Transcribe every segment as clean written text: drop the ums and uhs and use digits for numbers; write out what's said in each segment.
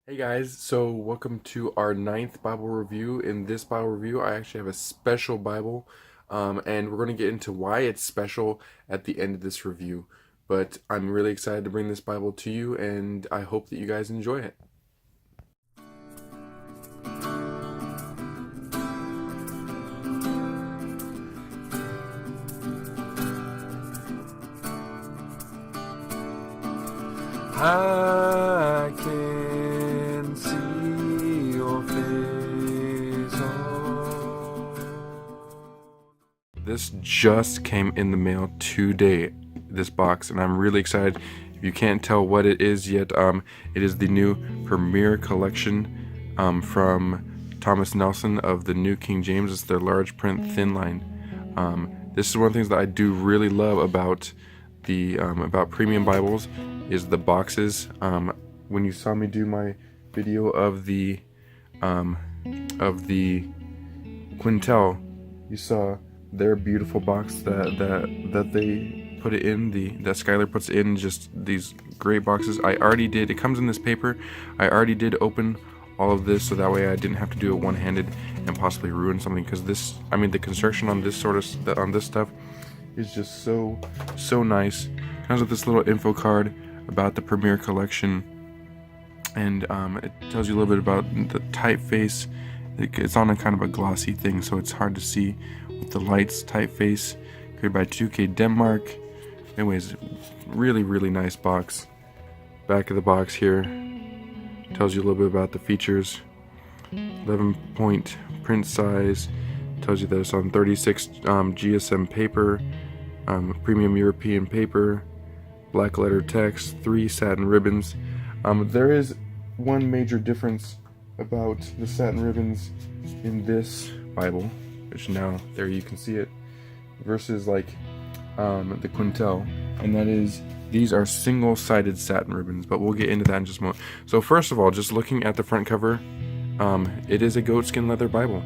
Hey guys, so welcome to our ninth Bible review. In this Bible review, I actually have a special Bible, and we're going to get into why it's special at the end of this review. But I'm really excited to bring this Bible to you, and I hope that you guys enjoy it. I can see your face This just came in the mail today, this box, and I'm really excited. If you can't tell what it is yet, it is the new Premier Collection from Thomas Nelson of the New King James. It's their large print Thinline. This is one of the things that I do really love about about premium Bibles is the boxes. When you saw me do my video of the Quintel, you saw their beautiful box that they put it in, that Skylar puts in, just these great boxes. I already did, it comes in this paper, I already did open all of this so that way I didn't have to do it one-handed and possibly ruin something, because this, the construction on this on this stuff is just so nice. Comes with this little info card about the Premier Collection, and it tells you a little bit about the typeface. It's on a kind of a glossy thing, so it's hard to see with the lights. Typeface created by 2K Denmark. Anyways, really nice box. Back of the box here tells you a little bit about the features. 11-point print size. Tells you that it's on 36 GSM paper, premium European paper, black letter text, 3 satin ribbons. There is one major difference about the satin ribbons in this Bible, which now there you can see it, versus like the Quintel, and that is these are single-sided satin ribbons, but we'll get into that in just a moment. So first of all, just looking at the front cover, it is a goatskin leather Bible.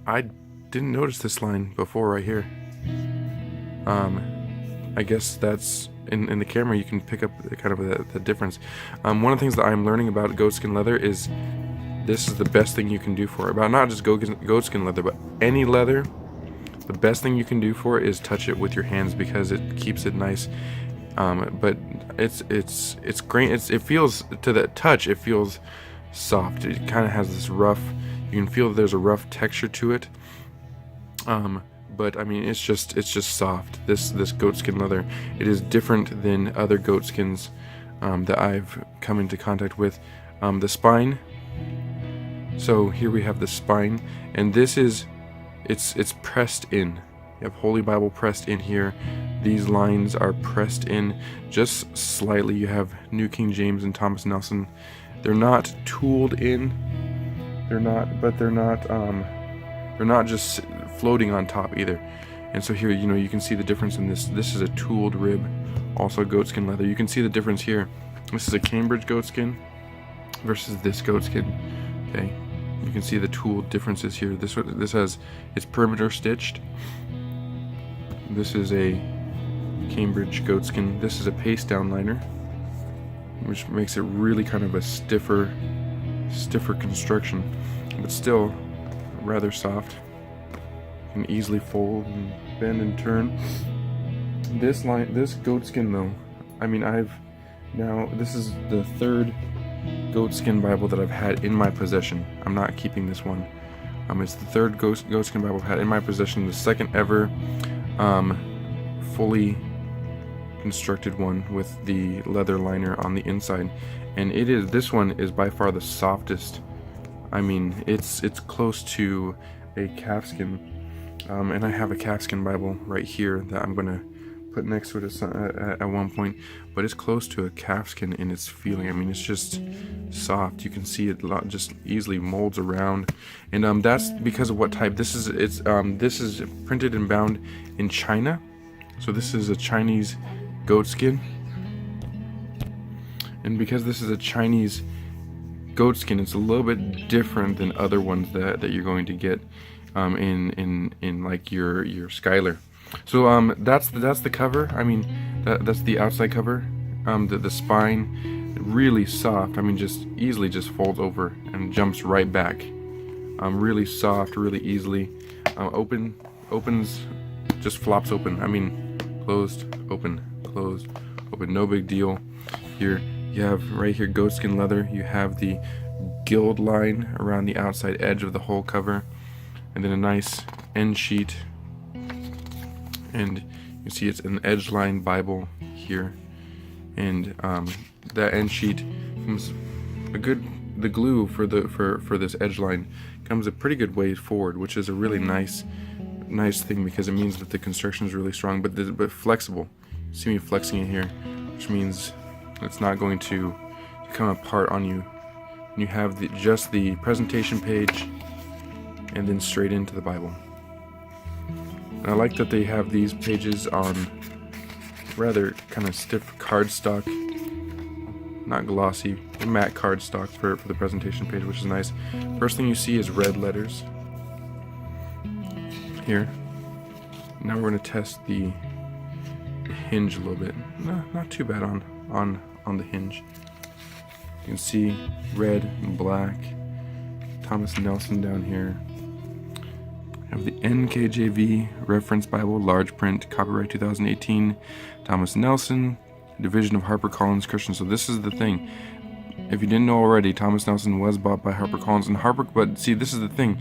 I didn't notice this line before right here. I guess that's in the camera you can pick up kind of the difference. One of the things that I'm learning about goatskin leather is this is the best thing you can do for it. About not just goatskin leather, but any leather. The best thing you can do for it is touch it with your hands, because it keeps it nice. But it's great. It feels, to the touch, it feels soft. It kind of has this rough. You can feel that there's a rough texture to it. But it's just soft. This goatskin leather, it is different than other goatskins that I've come into contact with. The spine. So here we have the spine, and this is it's pressed in. You have Holy Bible pressed in here. These lines are pressed in just slightly. You have New King James and Thomas Nelson. They're not tooled in. They're not just floating on top either. And so here, you can see the difference in this. This is a tooled rib, also goatskin leather. You can see the difference here. This is a Cambridge goatskin versus this goatskin. Okay, you can see the tooled differences here. This has, it's perimeter stitched. This is a Cambridge goatskin. This is a paste down liner, which makes it really kind of a stiffer construction, but still rather soft. Can easily fold and bend and turn. This goatskin though, this is the third goatskin Bible that I've had in my possession. I'm not keeping this one. It's the third goatskin Bible I've had in my possession. The second ever fully constructed one with the leather liner on the inside, and this one is by far the softest. It's close to a calfskin. And I have a calfskin Bible right here that I'm going to put next to it at one point, but it's close to a calfskin in its feeling. It's just soft. You can see it just easily molds around, and that's because of what type this is. This is printed and bound in China, so this is a Chinese goatskin, and because this is a Chinese goatskin, it's a little bit different than other ones that you're going to get in like your Skylar. So that's the cover. That's the outside cover. The spine, really soft. I mean, just easily just folds over and jumps right back. Really soft, really easily. Opens, just flops open. I mean, closed, open, no big deal. Here you have right here goatskin leather. You have the gild line around the outside edge of the whole cover, and then a nice end sheet. And you see it's an edge-line Bible here, and that end sheet comes the glue for this edge line comes a pretty good way forward, which is a really nice thing, because it means that the construction is really strong, but flexible. You see me flexing it here, which means it's not going to come apart on you. You have just the presentation page and then straight into the Bible. And I like that they have these pages on rather kind of stiff cardstock, not glossy, matte cardstock for the presentation page, which is nice. First thing you see is red letters here. Now we're going to test the hinge a little bit. No, not too bad on the hinge. You can see red and black. Thomas Nelson down here. We have the NKJV Reference Bible, large print, copyright 2018, Thomas Nelson, division of HarperCollins Christian. So this is the thing. If you didn't know already, Thomas Nelson was bought by HarperCollins and but see, this is the thing.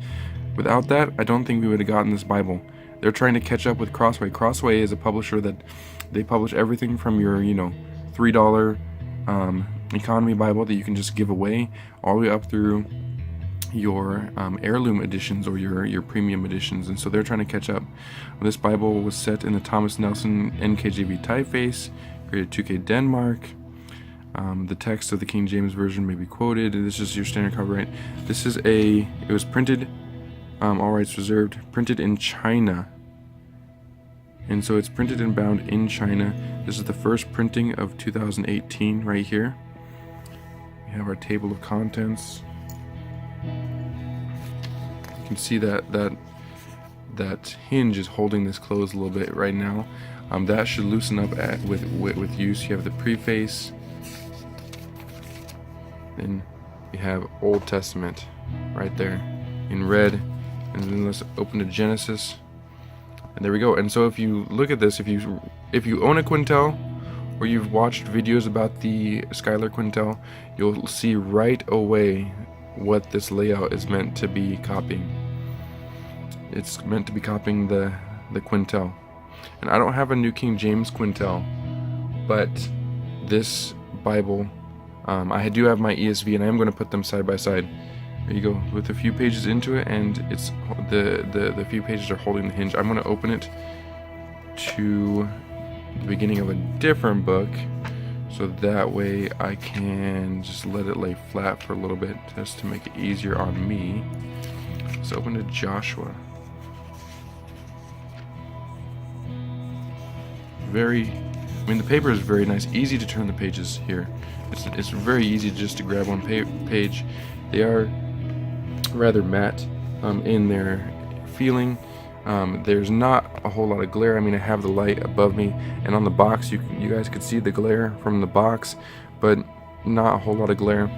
Without that, I don't think we would have gotten this Bible. They're trying to catch up with Crossway. Crossway is a publisher that they publish everything from your, $3 economy Bible that you can just give away, all the way up through your heirloom editions or your premium editions. And so they're trying to catch up. This Bible was set in the Thomas Nelson NKJV typeface, created 2K Denmark. The text of the King James Version may be quoted. This is your standard copyright. This is it was printed, all rights reserved, printed in China. And so it's printed and bound in China. This is the first printing of 2018 right here. We have our table of contents. You can see that hinge is holding this closed a little bit right now. That should loosen up with use. You have the preface. Then you have Old Testament right there in red. And then let's open to Genesis. And there we go. And so if you look at this, if you own a Quintel, or you've watched videos about the Skylar Quintel, you'll see right away what this layout is meant to be copying. It's meant to be copying the Quintel. And I don't have a New King James Quintel, but this Bible, I do have my ESV, and I am going to put them side by side. There you go, with a few pages into it, and it's the few pages are holding the hinge. I'm going to open it to the beginning of a different book, so that way I can just let it lay flat for a little bit, just to make it easier on me. Let's open to Joshua. The paper is very nice, easy to turn the pages here. It's very easy just to grab one page. They are rather matte in their feeling. There's not a whole lot of glare. I have the light above me, and on the box you guys could see the glare from the box, but not a whole lot of glare.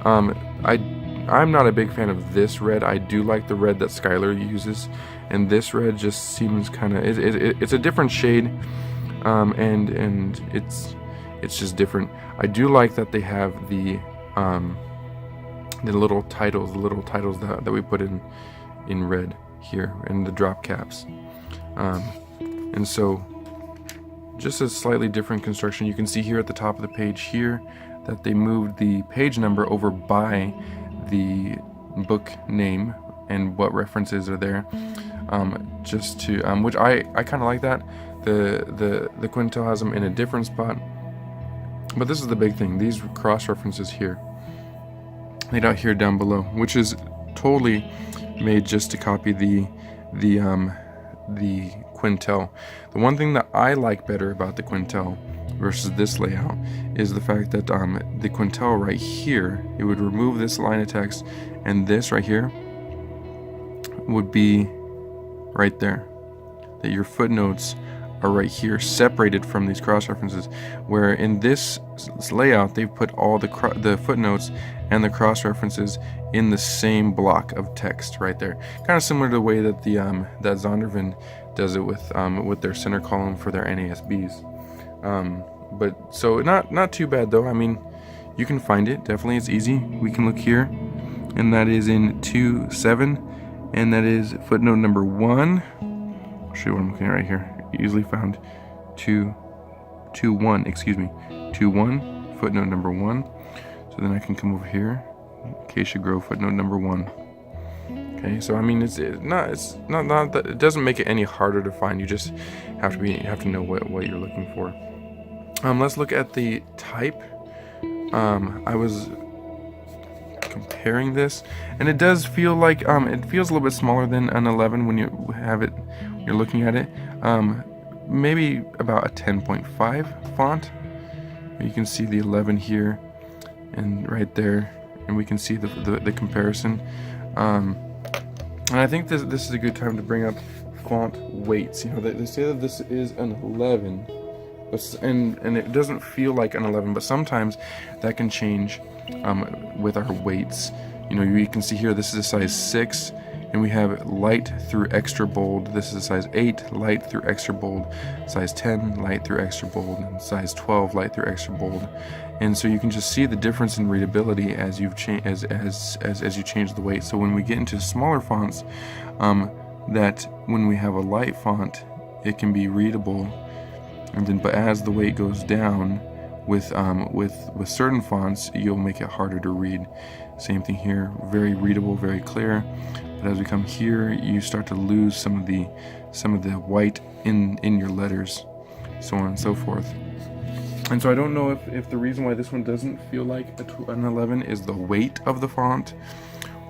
I'm not a big fan of this red. I do like the red that Skylar uses, and this red just seems kind of it's a different shade, and it's just different. I do like that they have the little titles that we put in red here, and the drop caps, and so just a slightly different construction. You can see here at the top of the page here that they moved the page number over by the book name and what references are there, just to which I kind of like that. The Quintel has them in a different spot, but this is the big thing, these cross references here laid out here down below, which is totally made just to copy the Quintel. The one thing that I like better about the Quintel versus this layout is the fact that the Quintel right here, it would remove this line of text, and this right here would be right there. That your footnotes are right here, separated from these cross references, where in this layout they've put all the footnotes and the cross references in the same block of text right there, kind of similar to the way that the that Zondervan does it with their center column for their NASBs. But so not too bad though. I mean, you can find it, definitely. It's easy. We can look here, and that is in 2:7, and that is footnote number 1. I'll show you what I'm looking at right here. Easily found 2:1, excuse me, 2:1, footnote number 1. So then I can come over here, Acacia Grove, footnote number 1. Okay, so I mean, it's not that it doesn't make it any harder to find. You just have to know what you're looking for. Let's look at the type. I was comparing this, and it does feel like it feels a little bit smaller than an 11 when you have it. You're looking at it. Maybe about a 10.5 font. You can see the 11 here and right there, and we can see the comparison. And I think this is a good time to bring up font weights. You know, they say that this is an 11, and it doesn't feel like an 11, but sometimes that can change with our weights. You know, you can see here this is a size 6, and we have light through extra bold. This is a size 8, light through extra bold, size 10, light through extra bold, and size 12, light through extra bold. And so you can just see the difference in readability as you change the weight. So when we get into smaller fonts, that when we have a light font, it can be readable, and then but as the weight goes down, with certain fonts, you'll make it harder to read. Same thing here, very readable, very clear. But as we come here, you start to lose some of the white in your letters, so on and so forth. And so I don't know if the reason why this one doesn't feel like an 11 is the weight of the font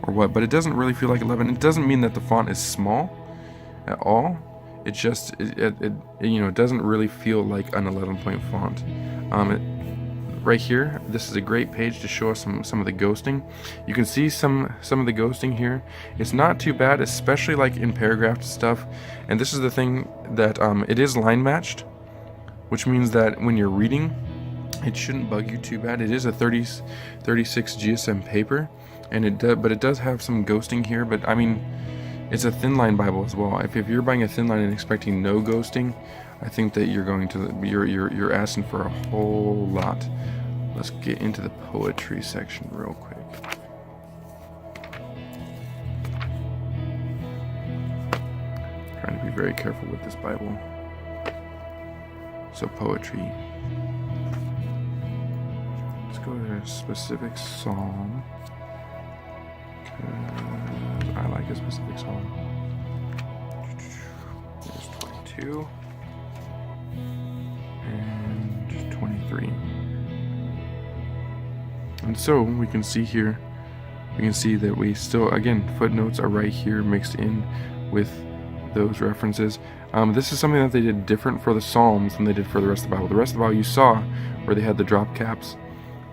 or what, but it doesn't really feel like 11. It doesn't mean that the font is small at all. It just it doesn't really feel like an 11-point font. Right here, this is a great page to show us some of the ghosting. You can see some of the ghosting here. It's not too bad, especially like in paragraph stuff. And this is the thing that it is line matched, which means that when you're reading, it shouldn't bug you too bad. It is a 36 GSM paper, and but it does have some ghosting here. But I mean, it's a Thinline Bible as well. If you're buying a Thinline and expecting no ghosting, I think that you're asking for a whole lot. Let's get into the poetry section real quick. Trying to be very careful with this Bible. So poetry. Let's go to a specific psalm, because I like a specific psalm. There's 22 and 23. And so we can see here, we can see that we still, again, footnotes are right here mixed in with those references. This is something that they did different for the Psalms than they did for the rest of the Bible. The rest of the Bible you saw where they had the drop caps,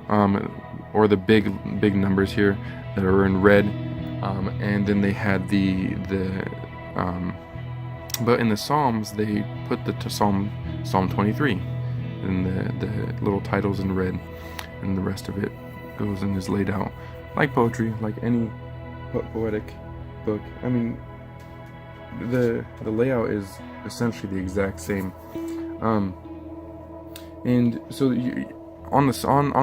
or the big numbers here that are in red, and then they had but in the Psalms they put the Psalm 23 and the little titles in red, and the rest of it goes and is laid out like poetry, like any poetic book. I mean, the layout is essentially the exact same, and so on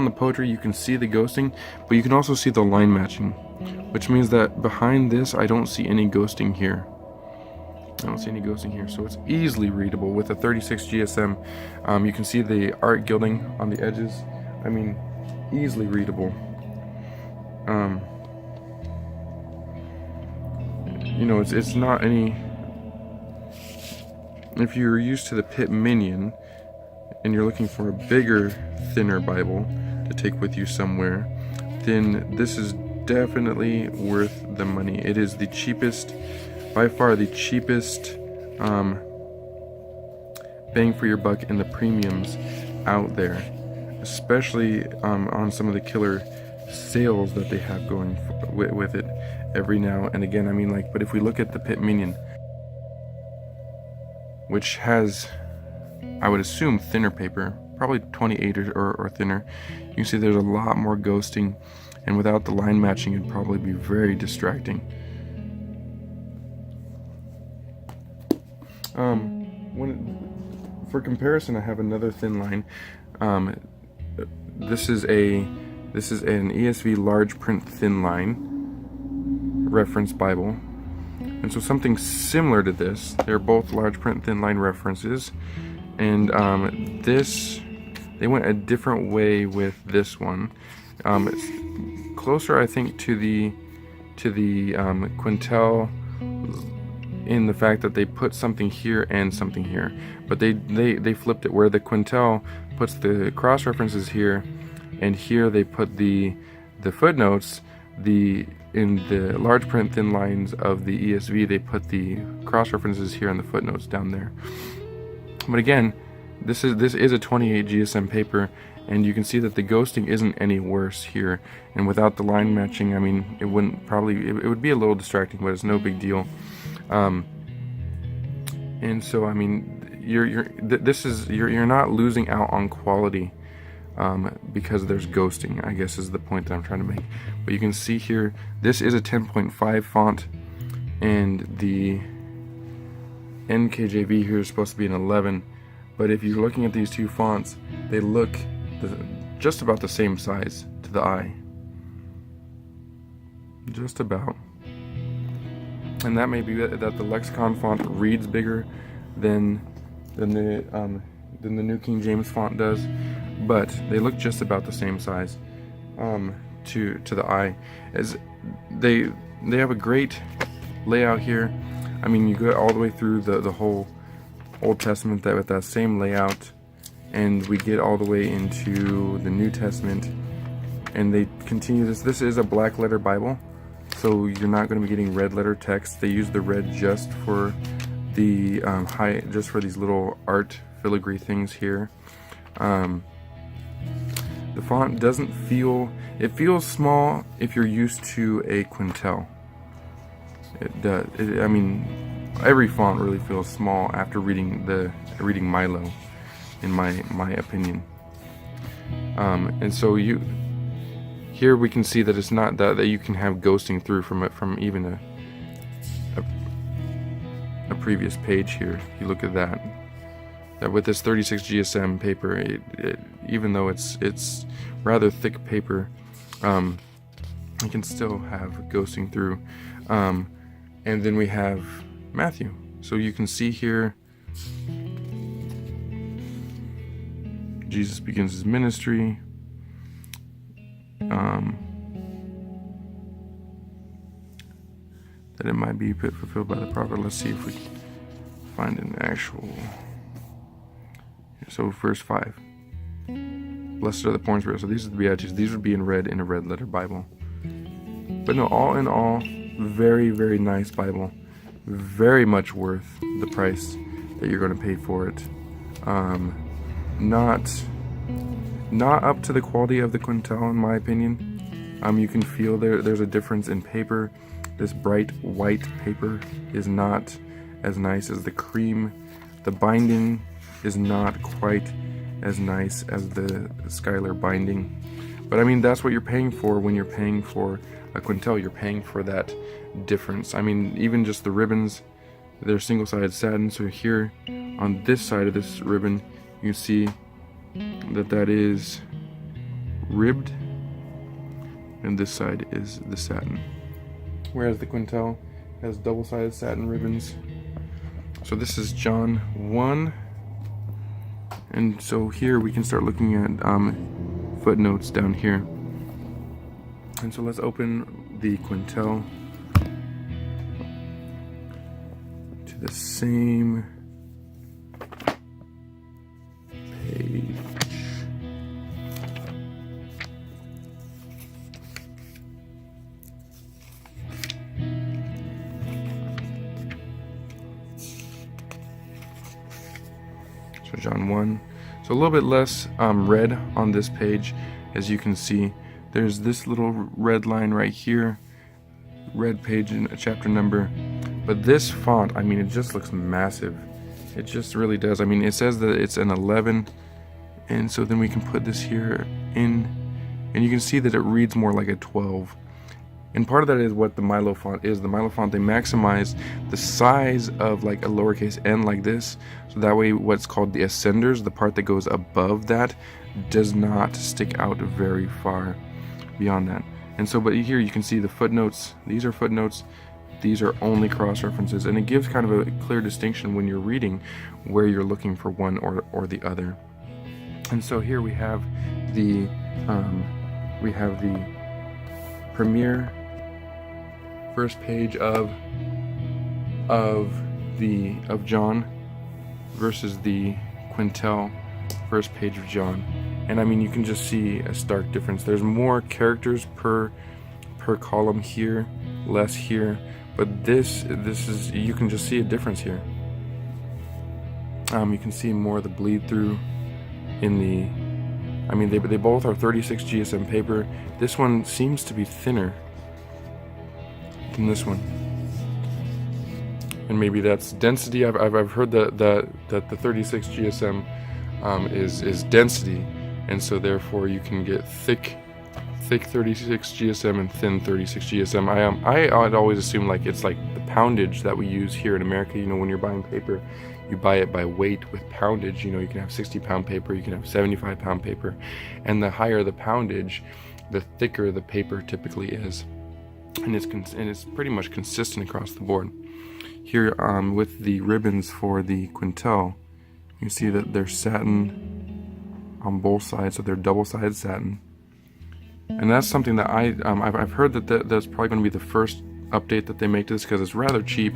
the poetry you can see the ghosting, but you can also see the line matching, which means that behind this I don't see any ghosting here. So it's easily readable with a 36 GSM. You can see the art gilding on the edges. I mean, easily readable. It's not any. If you're used to the Pitt Minion and you're looking for a bigger, thinner Bible to take with you somewhere, then this is definitely worth the money. It is the cheapest, by far the cheapest bang for your buck in the premiums out there, especially on some of the killer sales that they have going with it every now and again. I mean, but if we look at the Pitt Minion, which has I would assume thinner paper, probably 28 or thinner. You can see there's a lot more ghosting, and without the line matching, it'd probably be very distracting. For comparison, I have another Thinline. This is an ESV large print Thinline reference Bible, and so something similar to this. They're both large print Thinline references, and they went a different way with this one. It's closer, I think, to the Quintel, in the fact that they put something here and something here, but they flipped it, where the Quintel puts the cross references here, and here they put the footnotes. In the large print thin lines of the ESV, they put the cross references here and the footnotes down there. But again, this is a 28 GSM paper, and you can see that the ghosting isn't any worse here. And without the line matching, I mean, it would be a little distracting, but it's no big deal. And so, I mean, you're not losing out on quality because there's ghosting, I guess, is the point that I'm trying to make. But you can see here, this is a 10.5 font, and the NKJV here is supposed to be an 11. But if you're looking at these two fonts, they look just about the same size to the eye. Just about. And that may be that the Lexicon font reads bigger than the New King James font does, but they look just about the same size to the eye. As they have a great layout here. I mean, you go all the way through the whole Old Testament with that same layout, and we get all the way into the New Testament, and they continue this. This is a black letter Bible, so you're not going to be getting red letter text. They use the red just for the just for these little art filigree things here. The font doesn't feel, it feels small if you're used to a Quintel. It does. I mean, every font really feels small after reading Milo, in my opinion. And so here we can see that it's not that you can have ghosting through from even a previous page here. You look at that with this 36 GSM paper, even though it's rather thick paper, you can still have ghosting through. And then we have Matthew. So you can see here, Jesus begins his ministry. That it might be fulfilled by the prophet. Let's see if we can find an actual. So verse 5. Blessed are the poor in spirit. So these are the Beatitudes. These would be in a red letter Bible. But no, all in all, very, very nice Bible. Very much worth the price that you're going to pay for it. Not up to the quality of the Quintel, in my opinion. You can feel there's a difference in paper. This bright white paper is not as nice as the cream. The binding is not quite as nice as the Skylar binding. But I mean, that's what you're paying for when you're paying for a Quintel. You're paying for that difference. I mean, even just the ribbons, they're single-sided satin. So here on this side of this ribbon, you can see that is ribbed, and this side is the satin. Whereas the Quintel has double-sided satin ribbons. So this is John 1. And so here we can start looking at footnotes down here. And so let's open the Quintel to the same page. So John 1. So a little bit less red on this page. As you can see, there's this little red line right here, red page and a chapter number. But this font, I mean, it just looks massive. It just really does. I mean, it says that it's an 11, and so then we can put this here in, and you can see that it reads more like a 12. And part of that is what the Milo font is. The Milo font, they maximize the size of like a lowercase n like this, so that way what's called the ascenders, the part that goes above that, does not stick out very far beyond that. And so, but here you can see the footnotes. These are footnotes. These are only cross references, and it gives kind of a clear distinction when you're reading where you're looking for one or the other. And so here we have the premiere first page of John versus the Quintel first page of John. And I mean, you can just see a stark difference. There's more characters per column here, less here, but this is, you can just see a difference here. You can see more of the bleed through in the, I mean, they both are 36 GSM paper. This one seems to be thinner than this one, and maybe that's density. I've heard that the 36 GSM is density, and so therefore you can get thick 36 GSM and thin 36 GSM. I'd always assume like it's like the poundage that we use here in America. You know, when you're buying paper, you buy it by weight with poundage. You know, you can have 60-pound paper, you can have 75-pound paper, and the higher the poundage, the thicker the paper typically is. And it's pretty much consistent across the board. Here with the ribbons for the Quintel, you can see that they're satin on both sides, so they're double-sided satin. And that's something that I've heard that's probably going to be the first update that they make to this, because it's rather cheap,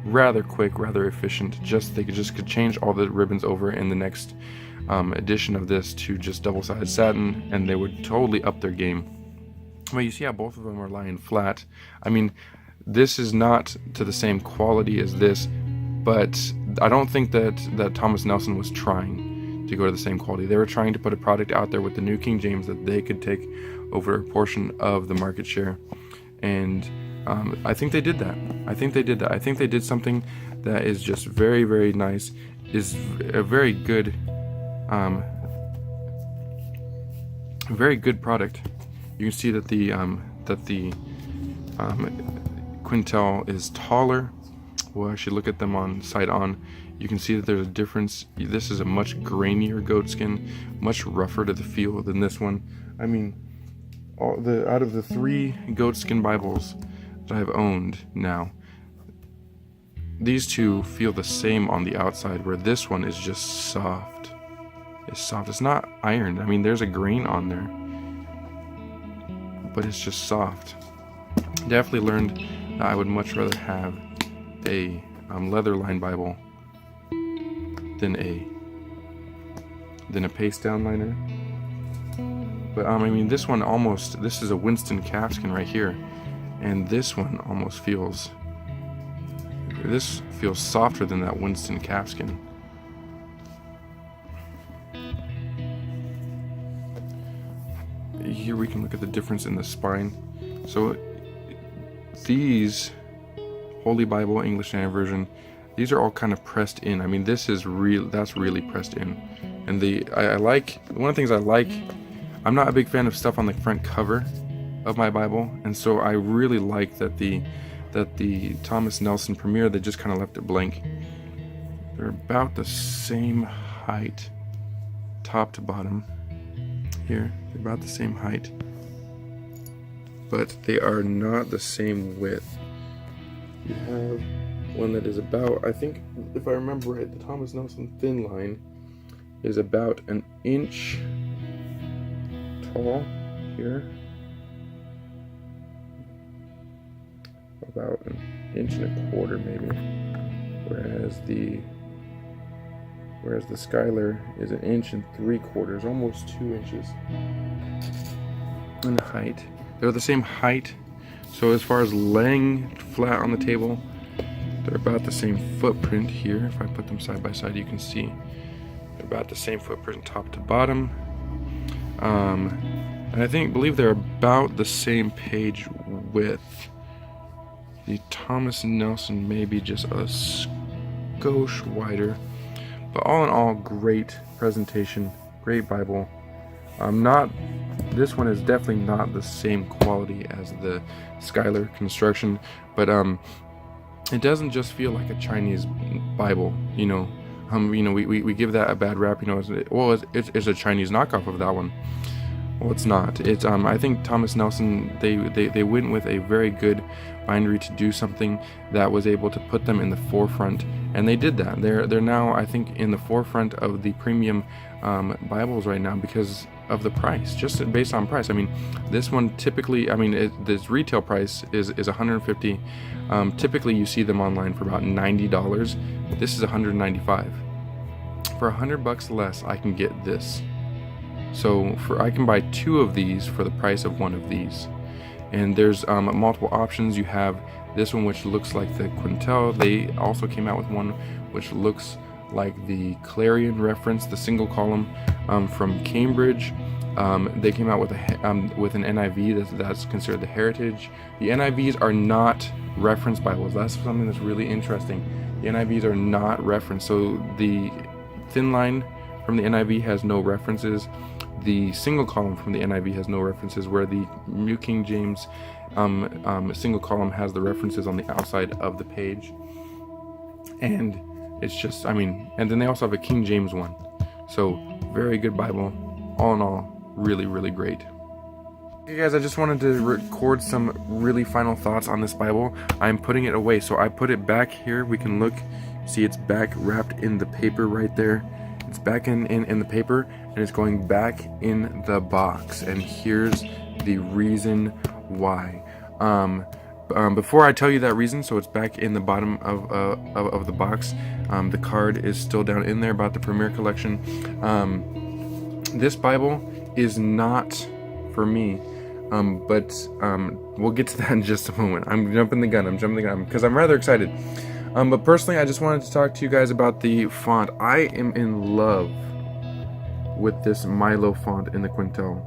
rather quick, rather efficient. They could change all the ribbons over in the next edition of this to just double-sided satin, and they would totally up their game. Well, you see how both of them are lying flat. I mean, this is not to the same quality as this, but I don't think that Thomas Nelson was trying to go to the same quality. They were trying to put a product out there with the New King James that they could take over a portion of the market share, and I think they did that. I think they did something that is just very, very nice, is a very good product. You can see that the Quintel is taller. We'll actually look at them on side on. You can see that there's a difference. This is a much grainier goat skin, much rougher to the feel than this one. I mean, out of the 3 goat skin Bibles that I've owned now, these two feel the same on the outside, where this one is just soft. It's soft. It's not ironed. I mean, there's a grain on there, but it's just soft. Definitely learned that I would much rather have a leather lined Bible than a paste down liner. But I mean, this is a Winston calfskin right here, and this one almost feels softer than that Winston calfskin. Here we can look at the difference in the spine. So these Holy Bible English Standard Version, these are all kind of pressed in. I mean, that's really pressed in. And I like, one of the things I like, I'm not a big fan of stuff on the front cover of my Bible, and so I really like that the Thomas Nelson Premier, they just kind of left it blank. They're about the same height, top to bottom. Here, they're about the same height, but they are not the same width. You have one that is about, I think, if I remember right, the Thomas Nelson Thinline is about an inch tall here, about an inch and a quarter maybe, whereas the Skylar is an inch and 3/4, almost 2 inches in height. They're the same height, so as far as laying flat on the table, they're about the same footprint here. If I put them side by side, you can see they're about the same footprint top to bottom. And I believe they're about the same page width. The Thomas Nelson may be just a skosh wider. But all in all, great presentation, great Bible. This one is definitely not the same quality as the Schuyler construction, but it doesn't just feel like a Chinese Bible, we give that a bad rap, it's a Chinese knockoff of that one. Well, it's not. It's I think Thomas Nelson, they went with a very good bindery to do something that was able to put them in the forefront, and they did that. They're now, I think, in the forefront of the premium Bibles right now because of the price, just based on price. I mean, this one typically, this retail price is $150. Typically, you see them online for about $90. This is $195. For $100 less, I can get this. So I can buy 2 of these for the price of 1 of these. And there's multiple options. You have this one, which looks like the Quintel. They also came out with one which looks like the Clarion reference, the single column from Cambridge. They came out with an NIV that's considered the Heritage. The NIVs are not reference Bibles. That's something that's really interesting. The NIVs are not referenced. So the Thinline from the NIV has no references. The single column from the NIV has no references, where the New King James single column has the references on the outside of the page. And it's just, and then they also have a King James one. So very good Bible. All in all, really, really great. Okay guys, I just wanted to record some really final thoughts on this Bible. I'm putting it away, so I put it back here. We can look, see it's back wrapped in the paper right there. It's back in the paper, and it's going back in the box. And here's the reason why. Before I tell you that reason, so it's back in the bottom of the box. The card is still down in there about the Premier Collection. This Bible is not for me, but we'll get to that in just a moment. I'm jumping the gun because I'm rather excited. But personally, I just wanted to talk to you guys about the font. I am in love with this Milo font in the Quintel.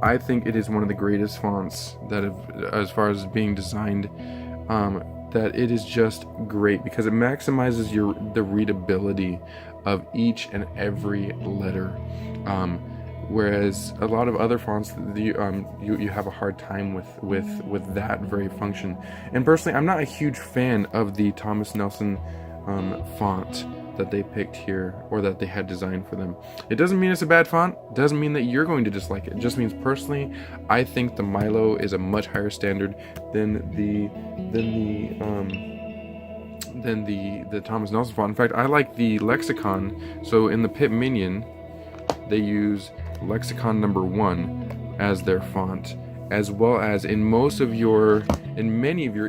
I think it is one of the greatest fonts that have, as far as being designed, that it is just great because it maximizes the readability of each and every letter. Whereas a lot of other fonts, you have a hard time with that very function. And personally, I'm not a huge fan of the Thomas Nelson font that they picked here, or that they had designed for them. It doesn't mean it's a bad font. It doesn't mean that you're going to dislike it. It just means personally, I think the Milo is a much higher standard than the Thomas Nelson font. In fact, I like the Lexicon. So in the Pit Minion, they use Lexicon #1 as their font, as well as in many of your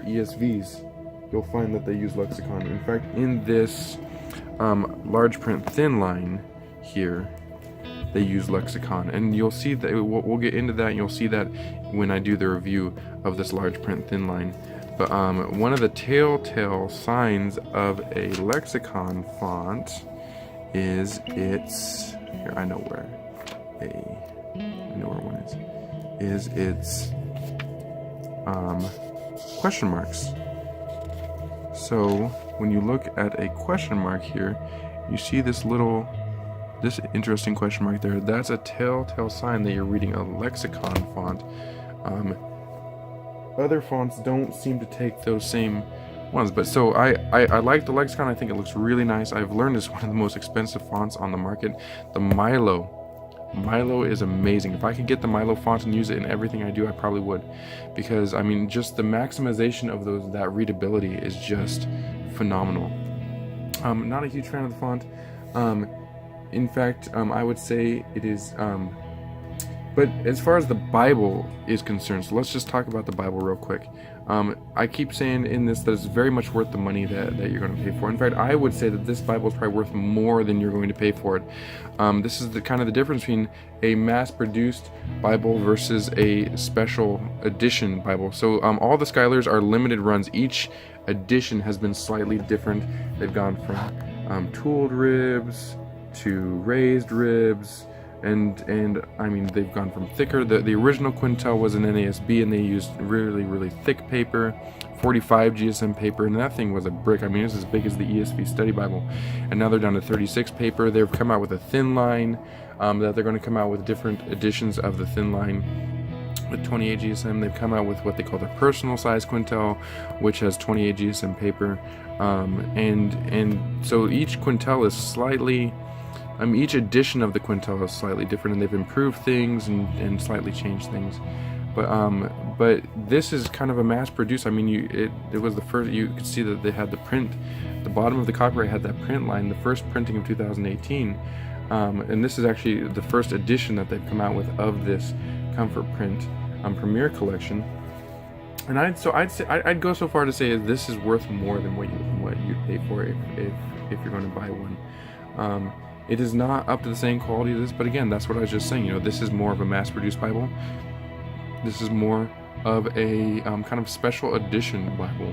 ESVs, you'll find that they use Lexicon. In fact, in this large print Thinline here, they use Lexicon, and you'll see that we'll get into that, and you'll see that when I do the review of this large print Thinline. But one of the telltale signs of a Lexicon font is its its question marks. So when you look at a question mark here, you see this interesting question mark there. That's a telltale sign that you're reading a Lexicon font. Other fonts don't seem to take those same ones, but so I like the Lexicon. I think it looks really nice. I've learned it's one of the most expensive fonts on the market. The Milo is amazing. If I could get the Milo font and use it in everything I do, I probably would, because just the maximization of that readability is just phenomenal. Not a huge fan of the font. In fact, I would say it is. But as far as the Bible is concerned, so let's just talk about the Bible real quick. I keep saying in this that it's very much worth the money that you're going to pay for. In fact, I would say that this Bible is probably worth more than you're going to pay for it. This is the difference between a mass-produced Bible versus a special edition Bible. So all the Schuylers are limited runs. Each edition has been slightly different. They've gone from tooled ribs to raised ribs, and I mean, they've gone from thicker. The original Quintel was an NASB, and they used really thick paper, 45 GSM paper, and that thing was a brick. I mean, it's as big as the ESV Study Bible. And now they're down to 36 paper. They've come out with a Thinline, that they're going to come out with different editions of the Thinline with 28 GSM. They've come out with what they call their personal size Quintel, which has 28 GSM paper. And so each Quintel is slightly, each edition of the Quintel is slightly different, and they've improved things and slightly changed things. But this is kind of a mass-produced. I mean, it was the first. You could see that they had the print. The bottom of the copyright had that print line, the first printing of 2018, and this is actually the first edition that they've come out with of this Comfort Print Premier Collection. And I'd go so far to say this is worth more than what you'd pay for if you're going to buy one. It is not up to the same quality as this, but again, that's what I was just saying. You know, this is more of a mass-produced Bible. This is more of a kind of special edition Bible.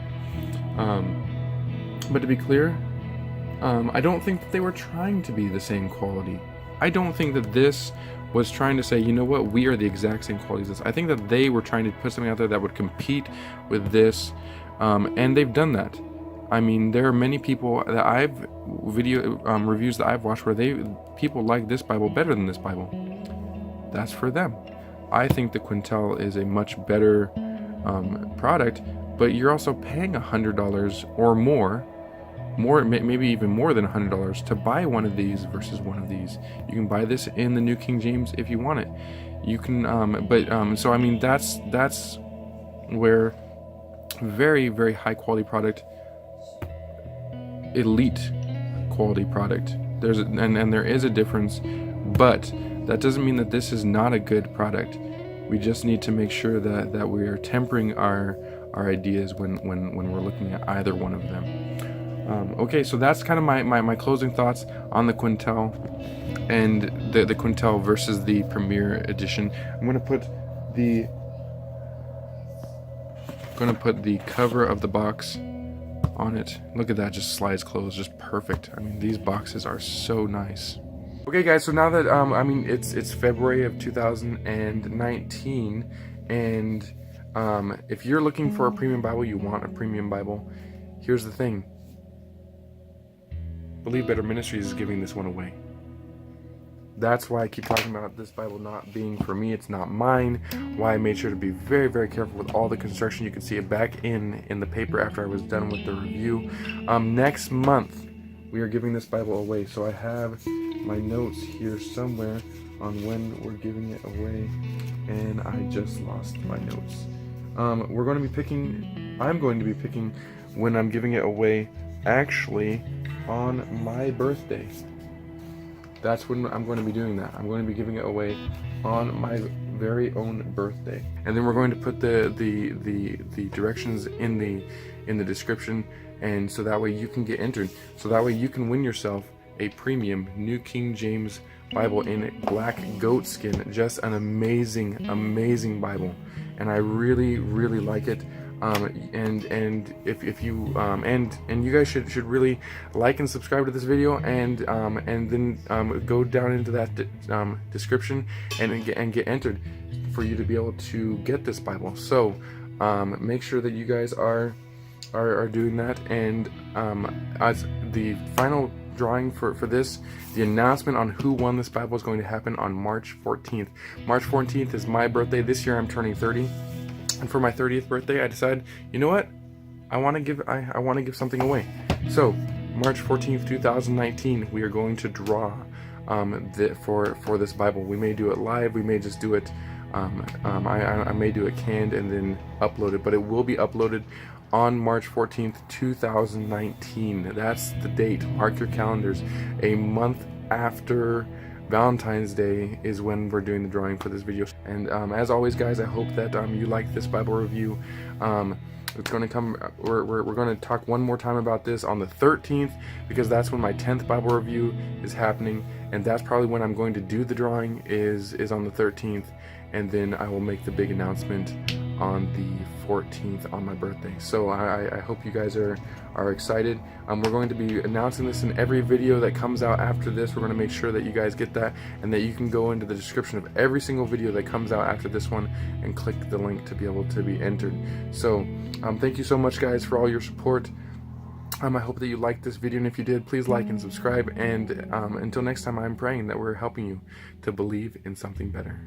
But to be clear, I don't think that they were trying to be the same quality. I don't think that this was trying to say, you know what, we are the exact same quality as this. I think that they were trying to put something out there that would compete with this, and they've done that. I mean, there are many people that reviews that I've watched where people like this Bible better than this Bible. That's for them. I think the Quintel is a much better product, but you're also paying $100 or more, maybe even more than $100 to buy one of these versus one of these. You can buy this in the New King James if you want it. You can, so I mean, that's where very high quality product, elite quality product. There is a difference, but that doesn't mean that this is not a good product. We just need to make sure that we are tempering our ideas when we're looking at either one of them. Okay, so that's kind of my closing thoughts on the Quintel and the Quintel versus the Premier Edition. I'm going to put the cover of the box on it. Look at that, just slides closed, just perfect. I mean, these boxes are so nice. Okay guys, so now that it's February of 2019, and if you're looking for a premium Bible, you want a premium Bible, here's the thing. Believe Better Ministries is giving this one away. That's why I keep talking about this Bible not being for me. It's not mine. Why I made sure to be very careful with all the construction. You can see it back in the paper after I was done with the review. Next month we are giving this Bible away, so I have my notes here somewhere on when we're giving it away, and I just lost my notes. I'm going to be picking when I'm giving it away, actually on my birthday. That's when I'm going to be doing that. I'm going to be giving it away on my very own birthday, and then we're going to put the directions in the description, and so that way you can get entered. So that way you can win yourself a premium New King James Bible in black goat skin. Just an amazing Bible, and I really like it. And if you and you guys should really like and subscribe to this video, and then go down into that description and get entered for you to be able to get this Bible. So make sure that you guys are doing that, and as the final drawing for this, the announcement on who won this Bible is going to happen on March 14th. March 14th is my birthday. This year I'm turning 30. And for my 30th birthday, I decided, you know what? I want to give something away. So, March 14th, 2019, we are going to draw for this Bible. We may do it live. We may just do it. I may do it canned and then upload it, but it will be uploaded on March 14th, 2019. That's the date. Mark your calendars. A month after Valentine's Day is when we're doing the drawing for this video. And as always, guys, I hope that you like this Bible review. It's going to come. We're going to talk one more time about this on the 13th, because that's when my 10th Bible review is happening, and that's probably when I'm going to do the drawing is on the 13th, and then I will make the big announcement on the 14th on my birthday. So I hope you guys are excited. We're going to be announcing this in every video that comes out after this. We're going to make sure that you guys get that, and that you can go into the description of every single video that comes out after this one and click the link to be able to be entered. So thank you so much, guys, for all your support. I hope that you liked this video, and if you did, please like and subscribe. And until next time, I'm praying that we're helping you to believe in something better.